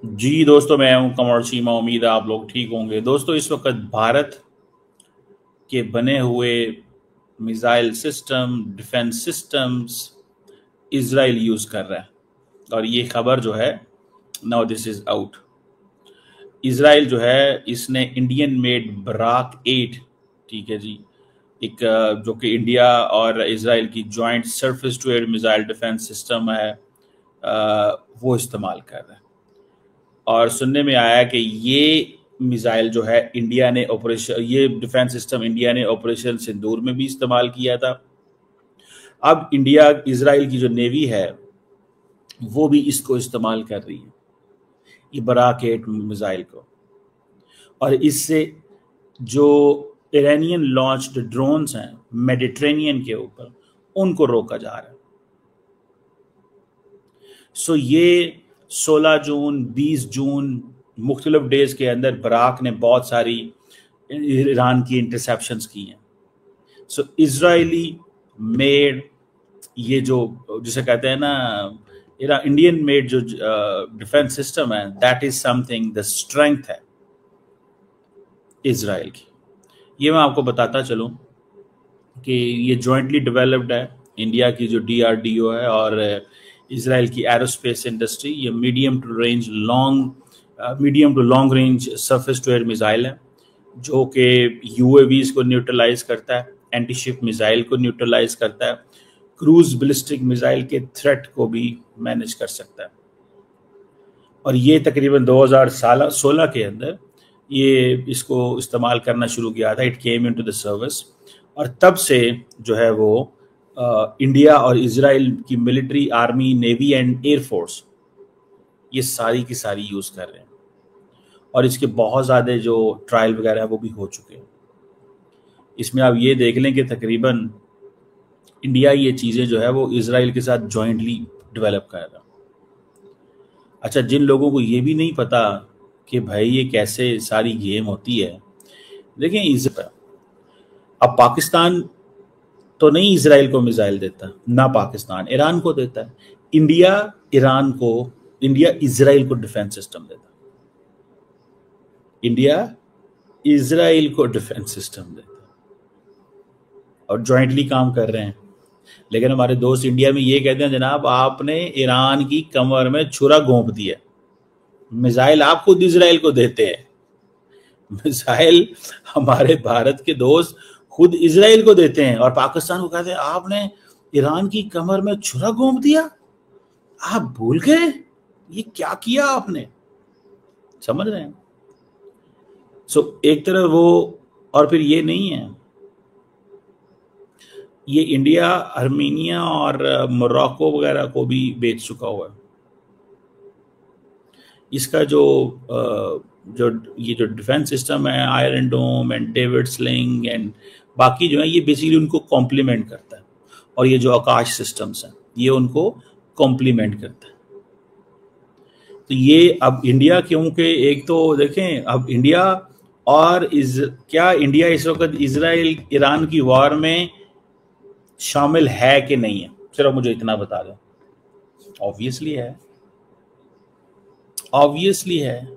जी दोस्तों, मैं हूं कमर चीमा। उम्मीद है आप लोग ठीक होंगे। दोस्तों, इस वक्त भारत के बने हुए missile system, defence systems Israel use कर रहा है। और ये खबर जो है, now this is out. Israel जो है, इसने इंडियन मेड बराक 8, ठीक है जी, एक जो कि इंडिया और इसराइल की joint surface to air missile defence system है, वो इस्तेमाल कर रहा है। और सुनने में आया कि ये मिसाइल जो है इंडिया ने ऑपरेशन, ये डिफेंस सिस्टम इंडिया ने ऑपरेशन सिंदूर में भी इस्तेमाल किया था। अब इंडिया, इसराइल की जो नेवी है वो भी इसको इस्तेमाल कर रही है, ये बराक 8 मिसाइल को। और इससे जो इरानियन लॉन्च्ड ड्रोन्स हैं मेडिटेरेनियन के ऊपर, उनको रोका जा रहा है। सो ये 16 जून, 20 जून, मुख्तलिफ डेज के अंदर बराक ने बहुत सारी ईरान की इंटरसेप्शंस की हैं। सो इजरायली मेड, ये जो जिसे कहते हैं ना, इंडियन मेड जो डिफेंस सिस्टम है, that is something, the strength है इसराइल की। ये मैं आपको बताता चलूं कि ये जॉइंटली डेवलप्ड है, इंडिया की जो DRDO है और इसराइल की एरोस्पेस इंडस्ट्री। ये medium to long range surface to air missile है, जो कि UAVs को न्यूट्रलाइज करता है, एंटी शिप मिसाइल को न्यूट्रलाइज करता है, क्रूज बैलिस्टिक मिसाइल के थ्रेट को भी मैनेज कर सकता है। और ये तकरीबन 2016 के अंदर ये इसको इस्तेमाल करना शुरू किया था। It came into the service, और तब से जो है वो इंडिया और इसराइल की military, army, navy and air force ये सारी की सारी यूज कर रहे हैं। और इसके बहुत ज़्यादा जो ट्रायल वगैरह है वो भी हो चुके हैं। इसमें आप ये देख लें कि तकरीबन इंडिया ये चीज़ें जो है वो इसराइल के साथ जॉइंटली डेवलप कर रहा है। अच्छा, जिन लोगों को ये भी नहीं पता कि भाई ये कैसे सारी गेम होती है, देखें, अब पाकिस्तान तो नहीं इसराइल को मिसाइल देता, ना पाकिस्तान ईरान को देता है। इंडिया इसराइल को डिफेंस सिस्टम देता है। इंडिया इसराइल को डिफेंस सिस्टम देता है और जॉइंटली काम कर रहे हैं। लेकिन हमारे दोस्त इंडिया में ये कहते हैं, जनाब आपने ईरान की कमर में छुरा घोंप दिया, मिसाइल आप खुद इसराइल को देते हैं। मिसाइल हमारे भारत के दोस्त खुद इसराइल को देते हैं और पाकिस्तान को कहते हैं आपने ईरान की कमर में छुरा घोंप दिया। आप भूल गए ये क्या किया आपने? समझ रहे हैं? सो एक तरफ वो, और फिर ये नहीं है, ये इंडिया आर्मीनिया और मोरक्को वगैरह को भी बेच चुका हुआ है। इसका जो ये जो डिफेंस सिस्टम है, iron dome and David sling and बाकी जो है, ये बेसिकली उनको कॉम्प्लीमेंट करता है। और ये जो आकाश सिस्टम्स हैं ये उनको कॉम्प्लीमेंट करता है। तो ये अब इंडिया, क्योंकि एक तो देखें, अब इंडिया और क्या इंडिया इस वक्त इसराइल ईरान की वॉर में शामिल है कि नहीं है? सिर्फ मुझे इतना बता दो। ऑब्वियसली है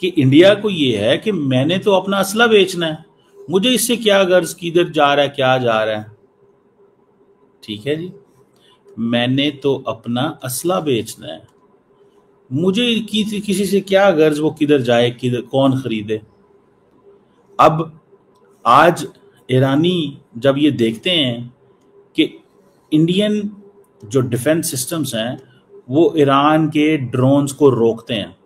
कि इंडिया को ये है कि मैंने तो अपना असला बेचना है, मुझे इससे क्या गर्ज, किधर जा रहा है, क्या जा रहा है। ठीक है जी, मैंने तो अपना असला बेचना है, मुझे किसी से क्या गर्ज, वो किधर जाए, किधर कौन खरीदे। अब आज ईरानी जब ये देखते हैं कि इंडियन जो डिफेंस सिस्टम्स हैं वो ईरान के ड्रोन्स को रोकते हैं,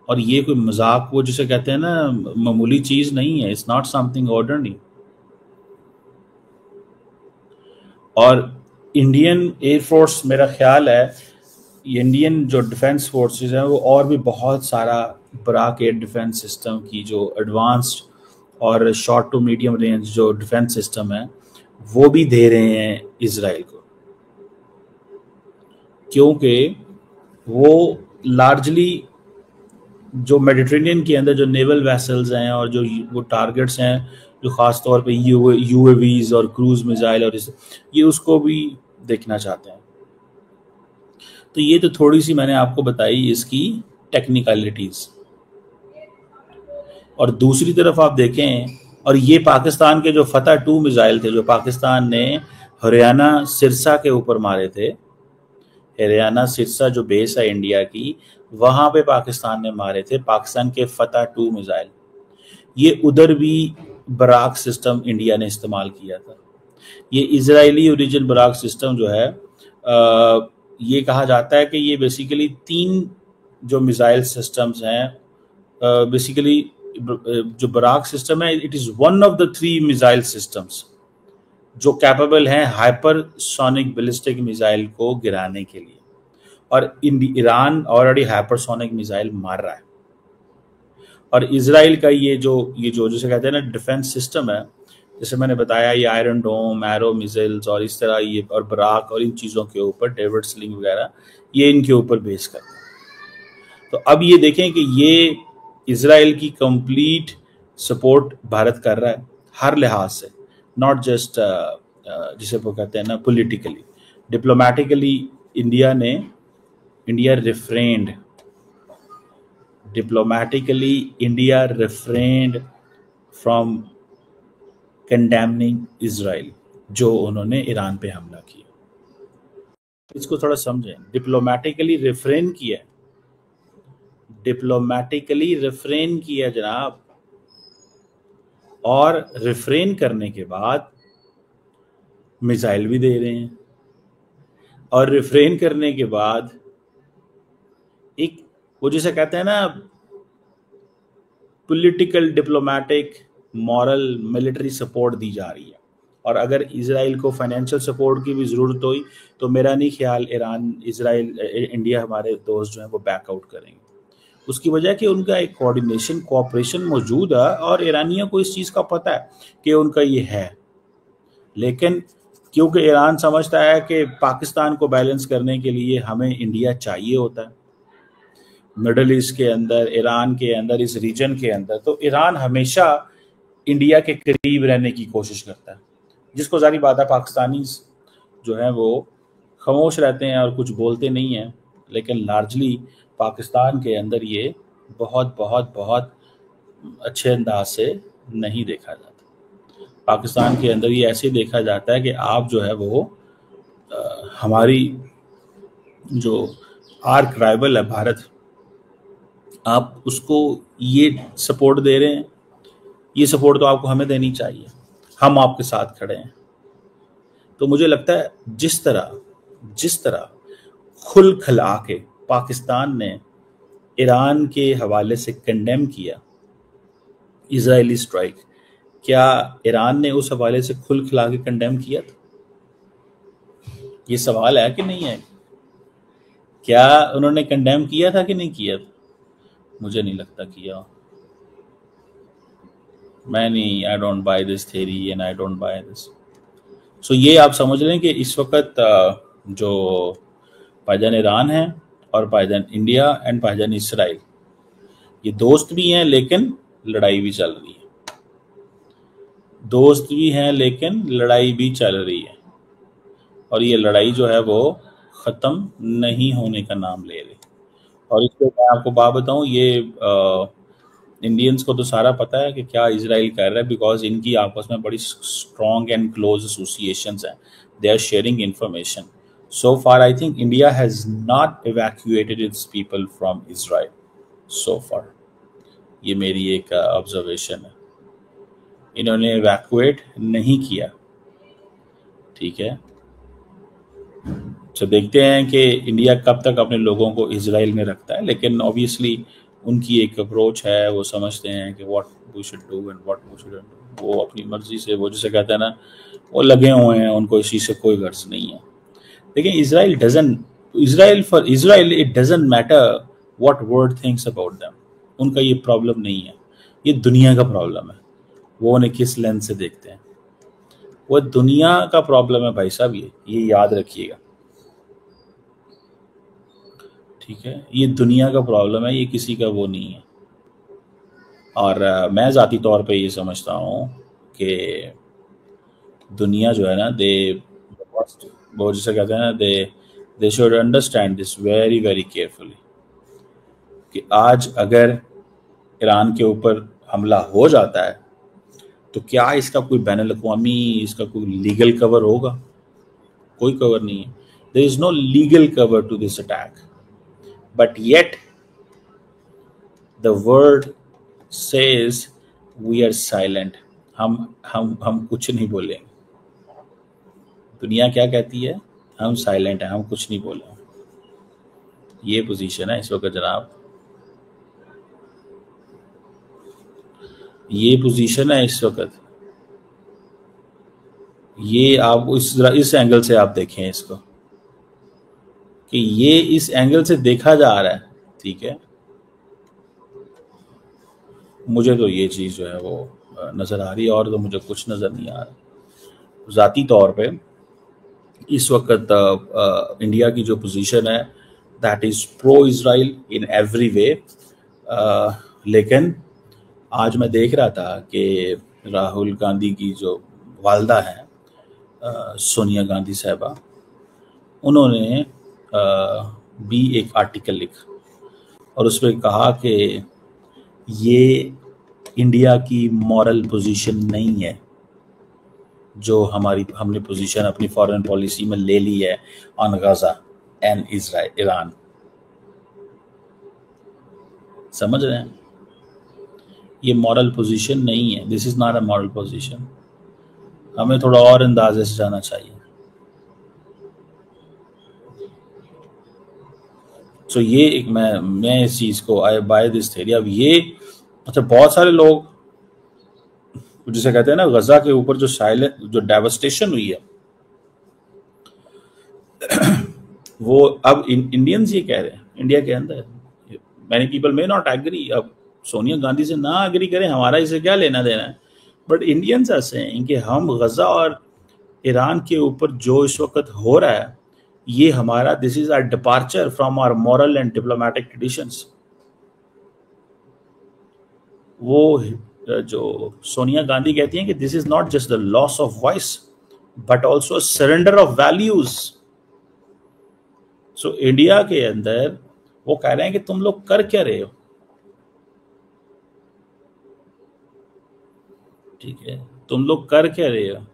और ये कोई मजाक, वो जिसे कहते हैं ना, मामूली चीज नहीं है। It's not something ordinary. और इंडियन एयरफोर्स, मेरा ख्याल है इंडियन जो डिफेंस फोर्सेस हैं वो और भी बहुत सारा बराक 8 डिफेंस सिस्टम की जो एडवांस्ड और शॉर्ट टू मीडियम रेंज जो डिफेंस सिस्टम है वो भी दे रहे हैं इसराइल को, क्योंकि वो लार्जली जो मेडिटेरेनियन के अंदर जो नेवल वेसल्स हैं और जो वो टारगेट्स हैं, जो ख़ास तौर पे UAVs और क्रूज मिसाइल और ये उसको भी देखना चाहते हैं। तो ये तो थोड़ी सी मैंने आपको बताई इसकी टेक्निकलिटीज। और दूसरी तरफ आप देखें, और ये पाकिस्तान के जो फतह 2 मिसाइल थे जो पाकिस्तान ने हरियाणा सिरसा के ऊपर मारे थे, हरियाणा सिरसा जो बेस है इंडिया की, वहां पे पाकिस्तान ने मारे थे पाकिस्तान के फतह 2 मिसाइल। ये उधर भी बराक सिस्टम इंडिया ने इस्तेमाल किया था। ये इजरायली ओरिजिन बराक सिस्टम जो है, ये कहा जाता है कि ये बेसिकली 3 जो मिसाइल सिस्टम्स हैं, बेसिकली जो बराक सिस्टम है, it is one of the 3 missile systems जो कैपेबल हैं हाइपरसोनिक बैलिस्टिक मिसाइल को गिराने के लिए। और ईरान ऑलरेडी हाइपरसोनिक मिसाइल मार रहा है। और इजराइल का ये जो जिसे कहते हैं ना डिफेंस सिस्टम है, जैसे मैंने बताया, ये आयरन डोम, एरो मिसाइल्स और इस तरह ये, और बराक और इन चीज़ों के ऊपर डेविड स्लिंग वगैरह, ये इनके ऊपर बेस करता है। तो अब ये देखें कि ये इजराइल की कंप्लीट सपोर्ट भारत कर रहा है हर लिहाज से, नॉट जस्ट जिसे वो कहते हैं ना politically, diplomatically. India refrain diplomatically India refrained from condemning Israel, जो उन्होंने ईरान पे हमला किया। इसको थोड़ा समझें, डिप्लोमेटिकली रिफ्रेन किया जनाब। और रिफ्रेन करने के बाद मिसाइल भी दे रहे हैं, और रिफ्रेन करने के बाद एक वो जिसे कहते हैं ना political, diplomatic, moral, military support दी जा रही है। और अगर इजराइल को फाइनेंशियल सपोर्ट की भी ज़रूरत हुई तो मेरा नहीं ख्याल इंडिया हमारे दोस्त जो हैं वो बैकआउट करेंगे। उसकी वजह कि उनका एक कोऑपरेशन मौजूद है, और ईरानियों को इस चीज़ का पता है कि उनका ये है। लेकिन क्योंकि ईरान समझता है कि पाकिस्तान को बैलेंस करने के लिए हमें इंडिया चाहिए होता है, मिडल ईस्ट के अंदर, ईरान के अंदर, इस रीजन के अंदर, तो ईरान हमेशा इंडिया के करीब रहने की कोशिश करता है, जिसको जारी बात है पाकिस्तानी जो है वो खामोश रहते हैं और कुछ बोलते नहीं हैं। लेकिन लार्जली पाकिस्तान के अंदर ये बहुत बहुत बहुत अच्छे अंदाज से नहीं देखा जाता। पाकिस्तान के अंदर ये ऐसे देखा जाता है कि आप जो है वो हमारी जो आर्क राइवल है भारत, आप उसको ये सपोर्ट दे रहे हैं, ये सपोर्ट तो आपको हमें देनी चाहिए, हम आपके साथ खड़े हैं। तो मुझे लगता है जिस तरह खुल खला के पाकिस्तान ने ईरान के हवाले से कंडेम किया इजरायली स्ट्राइक, क्या ईरान ने उस हवाले से खुल खला के कंडेम किया था? ये सवाल है कि नहीं है? क्या उन्होंने कंडेम किया था कि नहीं किया था? मुझे नहीं लगता किया। I don't buy this theory and I don't buy this. So ये आप समझ लें कि इस वक्त जो भाईजान ईरान है और भाईजान इंडिया एंड भाईजान इसराइल, ये दोस्त भी हैं लेकिन लड़ाई भी चल रही है। दोस्त भी हैं लेकिन लड़ाई भी चल रही है, और ये लड़ाई जो है वो ख़त्म नहीं होने का नाम ले रही। और इसको मैं आपको बात बताऊं, ये इंडियंस को तो सारा पता है कि क्या इजराइल कर रहा है, बिकॉज इनकी आपस में बड़ी स्ट्रॉन्ग एंड क्लोज एसोसिएशंस हैं, they are sharing information. So far I think India has not evacuated its people from Israel so far. ये मेरी एक ऑब्जर्वेशन है, इन्होंने इवैक्यूएट नहीं किया। ठीक है, तो देखते हैं कि इंडिया कब तक अपने लोगों को इजराइल में रखता है। लेकिन ऑब्वियसली उनकी एक अप्रोच है, वो समझते हैं कि what we should do and what we shouldn't do. वो अपनी मर्जी से, वो जिसे कहते हैं ना, वो लगे हुए हैं, उनको इस चीज़ से कोई गर्ज नहीं है। लेकिन Israel it doesn't matter what world thinks about them. उनका ये प्रॉब्लम नहीं है, ये दुनिया का प्रॉब्लम है। वो उन्हें किस लेंस से देखते हैं, वो दुनिया का प्रॉब्लम है भाई साहब, ये याद रखिएगा। ठीक है, ये दुनिया का प्रॉब्लम है, ये किसी का वो नहीं है। और मैं ज़ाती तौर पे ये समझता हूँ कि दुनिया जो है ना, वो जिसे कहते हैं ना, they should understand this very very carefully कि आज अगर ईरान के ऊपर हमला हो जाता है तो क्या इसका कोई बैनुल-अक़वामी इसका कोई लीगल कवर होगा? कोई कवर नहीं है. There is no legal cover to this attack, but yet the world says we are silent. हम कुछ नहीं बोलेंगे. दुनिया क्या कहती है? हम साइलेंट हैं, हम कुछ नहीं बोले. ये पोजीशन है इस वक्त जनाब, ये पोजीशन है इस वक्त. ये आप इस एंगल से आप देखें इसको कि ये इस एंगल से देखा जा रहा है. ठीक है, मुझे तो ये चीज़ जो है वो नज़र आ रही है, और तो मुझे कुछ नज़र नहीं आ रहा. ज़ाती तौर पे इस वक्त इंडिया की जो पोजीशन है that is pro Israel in every way. लेकिन आज मैं देख रहा था कि राहुल गांधी की जो वालदा हैं सोनिया गांधी साहबा, उन्होंने भी एक आर्टिकल लिखा और उसमें कहा कि ये इंडिया की मॉरल पोजीशन नहीं है जो हमने पोजीशन अपनी फॉरेन पॉलिसी में ले ली है ऑन गाजा एंड ईरान. समझ रहे हैं? ये मॉरल पोजीशन नहीं है. This is not a moral position. हमें थोड़ा और अंदाजे से जाना चाहिए. सो ये एक मैं इस चीज को आई बाय दिस थ्योरी. अब ये अच्छा, बहुत सारे लोग जिसे कहते हैं ना गजा के ऊपर जो डेवस्टेशन हुई है वो अब इंडियंस ये कह रहे हैं इंडिया के अंदर. Many people may not agree. अब सोनिया गांधी से ना एग्री करें, हमारा इसे क्या लेना देना है, बट इंडियंस आर सेइंग कि हम गजा और ईरान के ऊपर जो इस वक्त हो रहा है ये हमारा, this is our departure from our moral and diplomatic traditions. वो जो सोनिया गांधी कहती हैं कि this is not just the loss of voice but also surrender of values. So India के अंदर वो कह रहे हैं कि तुम लोग कर क्या रहे हो. ठीक है, तुम लोग कर क्या रहे हो.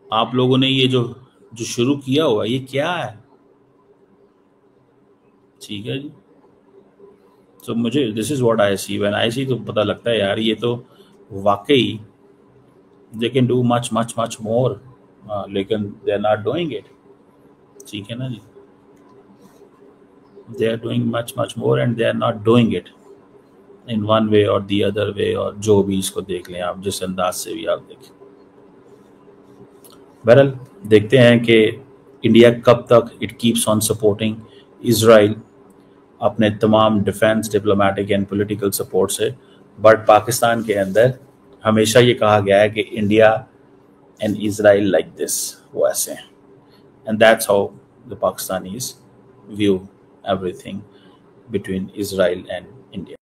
आप लोगों ने ये जो शुरू किया हुआ ये क्या है. ठीक है जी. तो मुझे this is what I see. When I see तो पता लगता है यार ये तो वाकई they can do much much much more, लेकिन they are not doing it. ठीक है ना जी. They are doing much much more and they are not doing it in one way और दी अदर वे, और जो भी इसको देख लें आप, जिस अंदाज से भी आप देखें. बहरहाल देखते हैं कि इंडिया कब तक it keeps on supporting Israel अपने तमाम defence, diplomatic and political support से. बट पाकिस्तान के अंदर हमेशा ये कहा गया है कि India and Israel like this, वो ऐसे हैं. And that's how the Pakistanis view everything between Israel and India.